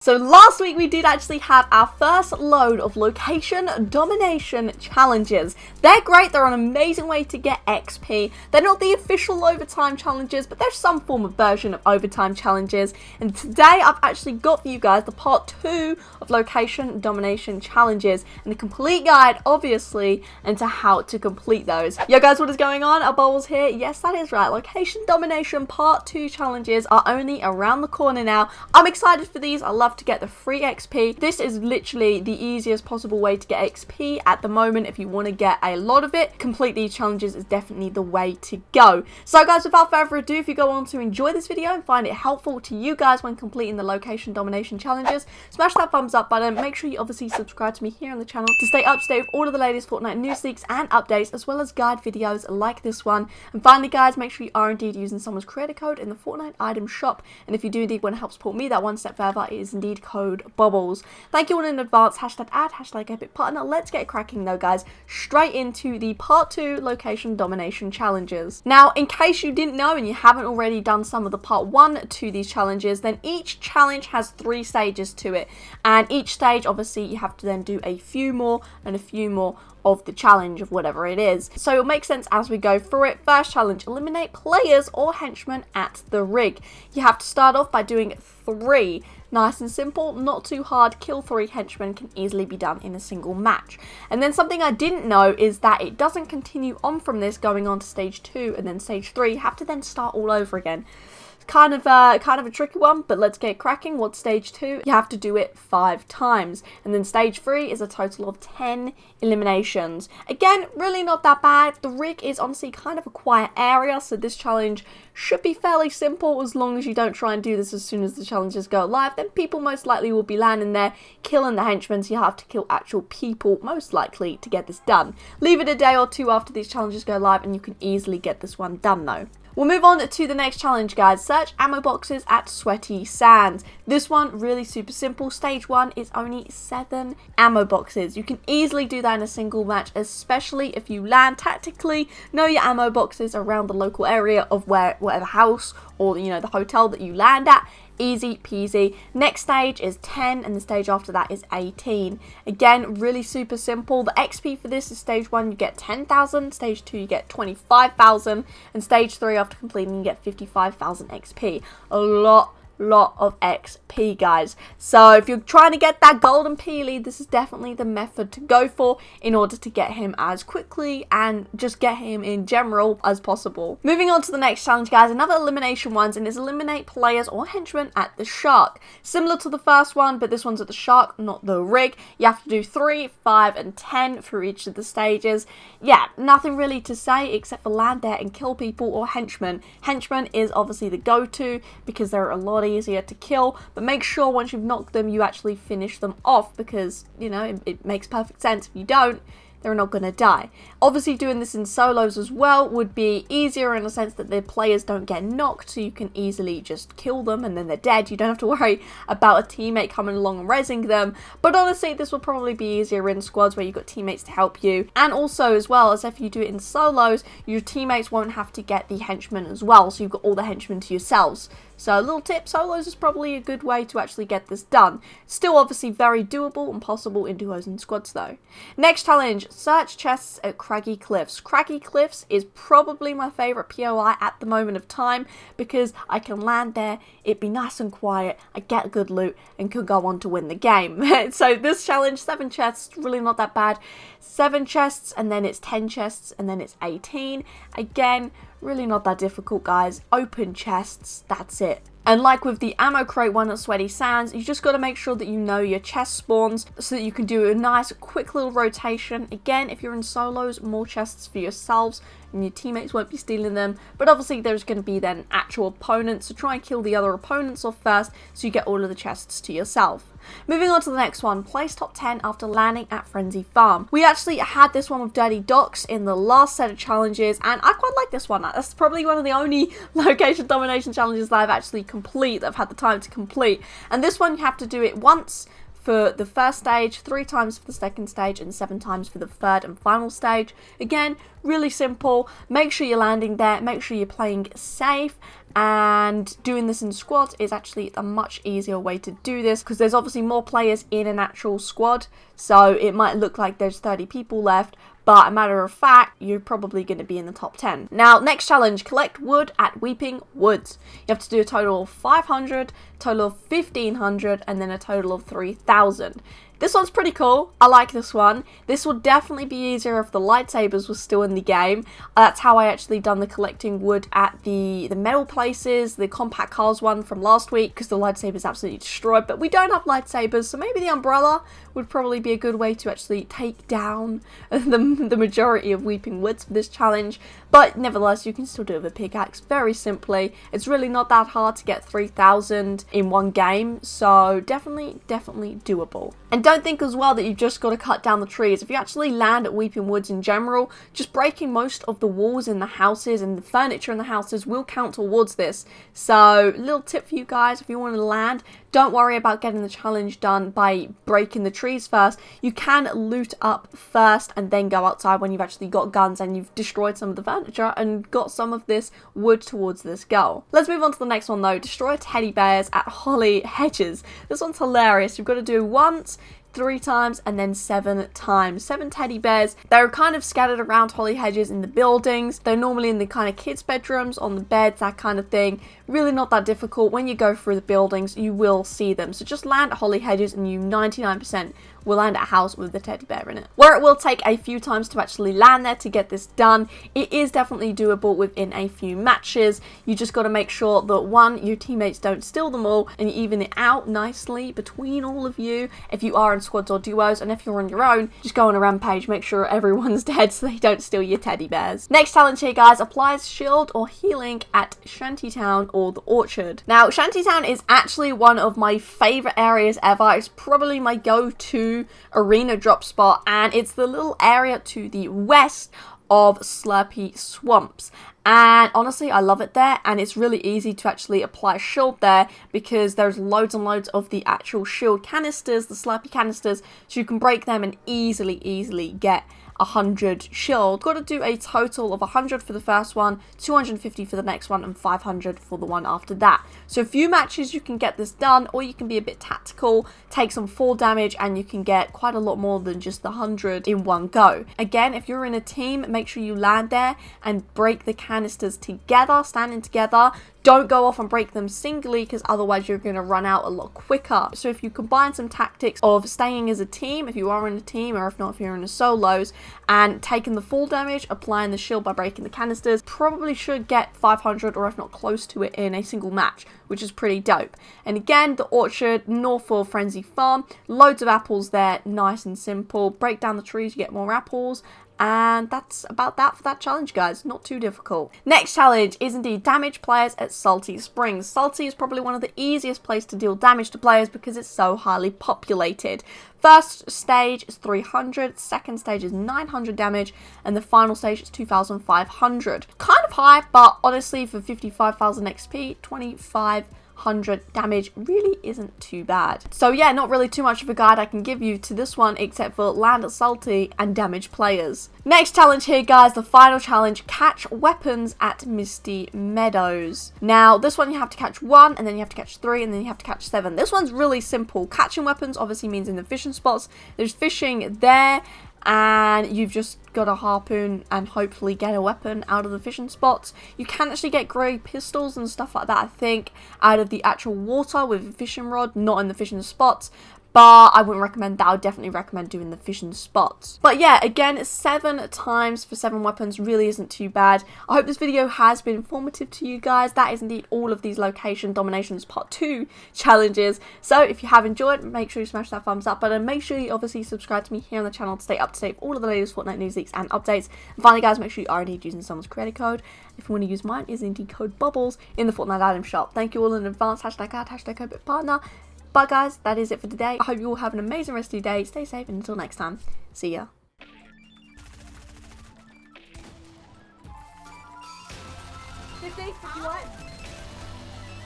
So last week we did actually have our first load of location domination challenges. They're great, they're an amazing way to get XP. They're not the official overtime challenges, but they're some form of version of overtime challenges. And today I've actually got for you guys the part 2 of location domination challenges and the complete guide, obviously, into how to complete those. Yo guys, what is going on? Bobblez here. Yes, that is right. Location domination part 2 challenges are only around the corner now. I'm excited for these. I love to get the free XP. This is literally the easiest possible way to get XP at the moment. If you want to get a lot of it, complete these challenges is definitely the way to go. So guys, without further ado, if you go on to enjoy this video and find it helpful to you guys when completing the location domination challenges, smash that thumbs up button. Make sure you obviously subscribe to me here on the channel to stay up to date with all of the latest Fortnite news leaks and updates, as well as guide videos like this one. And finally guys, make sure you are indeed using someone's creator code in the Fortnite item shop. And if you do indeed want to help support me that one step further, it is indeed code Bobblez. Thank you all in advance. Hashtag ad, hashtag epic partner. Let's get cracking though guys, straight into the part 2 location domination challenges. Now in case you didn't know and you haven't already done some of the part 1 to these challenges, then each challenge has 3 stages to it, and each stage obviously you have to then do a few more and a few more of the challenge of whatever it is. So it'll make sense as we go through it. First challenge, eliminate players or henchmen at the rig. You have to start off by doing 3. Nice and simple, not too hard. Kill 3 henchmen can easily be done in a single match. And then something I didn't know is that it doesn't continue on from this going on to stage 2 and then stage 3. You have to then start all over again. Kind of a tricky one, but let's get cracking. What's stage 2? You have to do it 5 times. And then stage 3 is a total of 10 eliminations. Again, really not that bad. The rig is honestly kind of a quiet area, so this challenge should be fairly simple as long as you don't try and do this as soon as the challenges go live. Then people most likely will be landing there, killing the henchmen, so you have to kill actual people most likely to get this done. Leave it a day or 2 after these challenges go live and you can easily get this one done though. We'll move on to the next challenge guys. Search ammo boxes at sweaty sands. This one really super simple. Stage 1 is only 7 ammo boxes. You can easily do that in a single match, especially if you land tactically. Know your ammo boxes around the local area of whatever house or the hotel that you land at. Easy peasy. Next stage is 10 and the stage after that is 18. Again, really super simple. The XP for this is stage 1 you get 10,000, stage 2 you get 25,000, and stage 3 after completing you get 55,000 XP. A lot of XP guys. So if you're trying to get that golden peely, this is definitely the method to go for in order to get him as quickly and just get him in general as possible. Moving on to the next challenge guys, another elimination ones, and is eliminate players or henchmen at the shark. Similar to the first one, but this one's at the shark, not the rig. You have to do 3, 5 and 10 through each of the stages. Yeah, nothing really to say except for land there and kill people or henchmen. Henchmen is obviously the go-to because they're a lot easier to kill, but make sure once you've knocked them you actually finish them off, because it makes perfect sense. If you don't, they're not going to die. Obviously doing this in solos as well would be easier in the sense that the players don't get knocked, so you can easily just kill them and then they're dead. You don't have to worry about a teammate coming along and rezzing them. But honestly, this will probably be easier in squads where you've got teammates to help you. And also as well as if you do it in solos, your teammates won't have to get the henchmen as well, so you've got all the henchmen to yourselves. So a little tip, solos is probably a good way to actually get this done. Still obviously very doable and possible in duos and squads though. Next challenge, search chests at Craggy Cliffs. Craggy Cliffs is probably my favourite POI at the moment of time because I can land there, it'd be nice and quiet, I get good loot and could go on to win the game. So this challenge, 7 chests, really not that bad. 7 chests and then it's 10 chests and then it's 18. Again, really not that difficult guys. Open chests, that's it. And like with the ammo crate one at Sweaty Sands, you just got to make sure that you know your chest spawns so that you can do a nice quick little rotation. Again, if you're in solos, more chests for yourselves and your teammates won't be stealing them. But obviously there's going to be then actual opponents, so try and kill the other opponents off first so you get all of the chests to yourself. Moving on to the next one, place top 10 after landing at Frenzy Farm. We actually had this one with Dirty Docks in the last set of challenges, and I quite like this one. That's probably one of the only location domination challenges that I've actually that I've had the time to complete. And this one you have to do it once for the first stage, 3 times for the second stage, and 7 times for the third and final stage. Again, really simple. Make sure you're landing there, make sure you're playing safe, and doing this in squads is actually a much easier way to do this because there's obviously more players in an actual squad, so it might look like there's 30 people left, but a matter of fact, you're probably going to be in the top 10. Now, next challenge, collect wood at Weeping Woods. You have to do a total of 500, total of 1500, and then a total of 3000. This one's pretty cool. I like this one. This would definitely be easier if the lightsabers were still in the game. That's how I actually done the collecting wood at the metal places, the compact cars one from last week, because the lightsabers absolutely destroyed. But we don't have lightsabers, so maybe the umbrella would probably be a good way to actually take down the majority of Weeping Woods for this challenge. But nevertheless, you can still do it with a pickaxe very simply. It's really not that hard to get 3000 in one game, so definitely doable. And don't think as well that you've just got to cut down the trees. If you actually land at Weeping Woods in general, just breaking most of the walls in the houses and the furniture in the houses will count towards this. So, little tip for you guys, if you want to land, don't worry about getting the challenge done by breaking the trees first. You can loot up first and then go outside when you've actually got guns and you've destroyed some of the furniture and got some of this wood towards this goal. Let's move on to the next one though. Destroy teddy bears at Holly Hedges. This one's hilarious. You've got to do once, 3 times, and then 7 times. 7 teddy bears. They're kind of scattered around Holly Hedges in the buildings. They're normally in the kind of kids' bedrooms, on the beds, that kind of thing. Really not that difficult. When you go through the buildings, you will see them. So just land at Holly Hedges and you 99% will land at a house with the teddy bear in it. Where it will take a few times to actually land there to get this done, it is definitely doable within a few matches. You just got to make sure that 1, your teammates don't steal them all, and you even it out nicely between all of you if you are in squads or duos, and if you're on your own, just go on a rampage, make sure everyone's dead so they don't steal your teddy bears. Next challenge here guys, applies shield or healing at Shantytown or the Orchard. Now Shantytown is actually one of my favourite areas ever. It's probably my go-to arena drop spot, and it's the little area to the west of Slurpy Swamps. And honestly, I love it there, and it's really easy to actually apply a shield there because there's loads and loads of the actual shield canisters, the Slurpy canisters, so you can break them and easily get 100 shield. Got to do a total of 100 for the first one, 250 for the next one, and 500 for the one after that. So a few matches you can get this done, or you can be a bit tactical, take some fall damage, and you can get quite a lot more than just the 100 in one go. Again, if you're in a team, make sure you land there and break the canisters together, standing together. Don't go off and break them singly because otherwise you're going to run out a lot quicker. So if you combine some tactics of staying as a team, if you are in a team, or if not, if you're in a solos, and taking the fall damage, applying the shield by breaking the canisters, probably should get 500 or if not close to it in a single match, which is pretty dope. And again, the Orchard, north of Frenzied Farm, loads of apples there, nice and simple. Break down the trees, you get more apples. And that's about that for that challenge, guys. Not too difficult. Next challenge is indeed damage players at Salty Springs. Salty is probably one of the easiest places to deal damage to players because it's so highly populated. First stage is 300, second stage is 900 damage, and the final stage is 2,500. Kind of high, but honestly for 55,000 XP, 2,500 damage really isn't too bad. So yeah, not really too much of a guide I can give you to this one except for land at Salty and damage players. Next challenge here guys, the final challenge, catch weapons at Misty Meadows. Now this one you have to catch 1, and then you have to catch 3, and then you have to catch 7. This one's really simple. Catching weapons obviously means in the fishing spots. There's fishing there, and you've just got to harpoon and hopefully get a weapon out of the fishing spots. You can actually get grey pistols and stuff like that, I think, out of the actual water with a fishing rod, not in the fishing spots. But I wouldn't recommend that. I would definitely recommend doing the fishing spots. But yeah, again, 7 times for 7 weapons really isn't too bad. I hope this video has been informative to you guys. That is indeed all of these location dominations part 2 challenges. So if you have enjoyed, make sure you smash that thumbs up button. Make sure you obviously subscribe to me here on the channel to stay up to date with all of the latest Fortnite news, leaks, and updates. And finally guys, make sure you are indeed using someone's creator code. If you want to use mine, is indeed code Bobblez in the Fortnite item shop. Thank you all in advance. Hashtag ad, hashtag code partner. But guys, that is it for today. I hope you all have an amazing rest of your day. Stay safe, and until next time, see ya. 50, 51.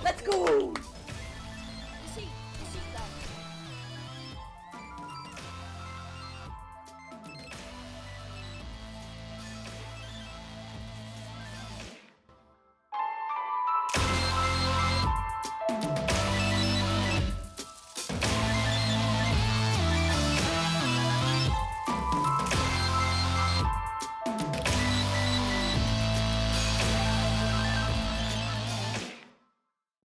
Let's go!